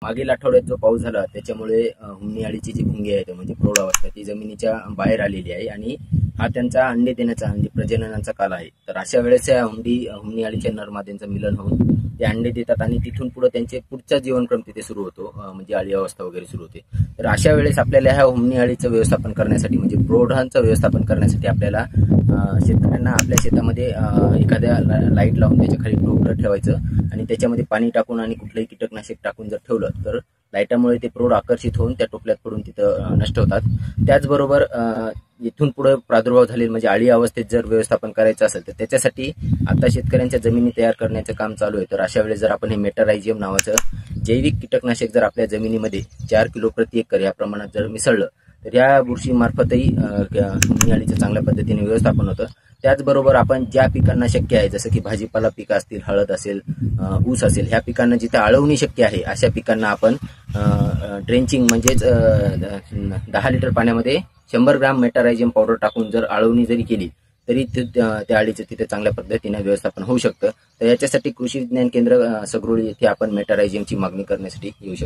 मागील आठवड्यात जो पाऊस झाला त्याच्यामुळे हुमणी अळीची जी भुंगी आहे म्हणजे प्रौढावस्था ती जमिनीच्या बाहेर आलेली आहे आणि हा त्यांचा अंडे देण्याचा म्हणजे प्रजननाचा काल आहे। तर अशा वेळेस या हुमणी अळीच्या नर माद्यांचं मिलन होऊन ते अंडे देतात आणि तिथून पुढे त्यांचे पुढचा जीवनक्रम तिथे सुरू होतो, म्हणजे अळी अवस्था वगैरे सुरू होते। तर अशा वेळेस आपल्याला ह्या हुमणी अळीचं व्यवस्थापन करण्यासाठी म्हणजे प्रौढांचं व्यवस्थापन करण्यासाठी आपल्याला शेतकऱ्यांना आपल्या शेतामध्ये एखाद्या लाईट लावून त्याच्या खाली टोपलं ठेवायचं आणि त्याच्यामध्ये पाणी टाकून आणि कुठलंही कीटकनाशक टाकून जर ठेवलं तर लाईटामुळे ते प्रौढ आकर्षित होऊन त्या टोपल्यात पडून तिथं नष्ट होतात। त्याचबरोबर इथून पुढे प्रादुर्भाव झालेला म्हणजे अळी अवस्थेत जर व्यवस्थापन करायचं असेल तर त्याच्यासाठी आता शेतकऱ्यांच्या जमिनी तयार करण्याचं काम चालू आहे। तर अशा वेळेस जर आपण हे मेटारायझियम नावाचं जैविक कीटकनाशक जर आपल्या जमिनीमध्ये 4 किलो प्रति एकर या प्रमाणात जर मिसळलं तर या बुरशी मार्फतही हुमणी अळीचं चांगल्या पद्धतीने व्यवस्थापन होतं। त्याचबरोबर आपण ज्या पिकांना शक्य आहे जसं की भाजीपाला पिकं असतील, हळद असेल, ऊस असेल, ह्या पिकांना जिथे आळवणी शक्य आहे अशा पिकांना आपण ड्रेंचिंग म्हणजेच 10 लिटर पाण्यामध्ये 100 ग्रॅम मेटारायझियम पावडर टाकून जर आळवणी जरी केली तरी त्या अळीचं तिथे चांगल्या पद्धतीने व्यवस्थापन होऊ शकतं। तर याच्यासाठी कृषी विज्ञान केंद्र सगरोळी येथे आपण मेटारायझियमची मागणी करण्यासाठी येऊ शकतो।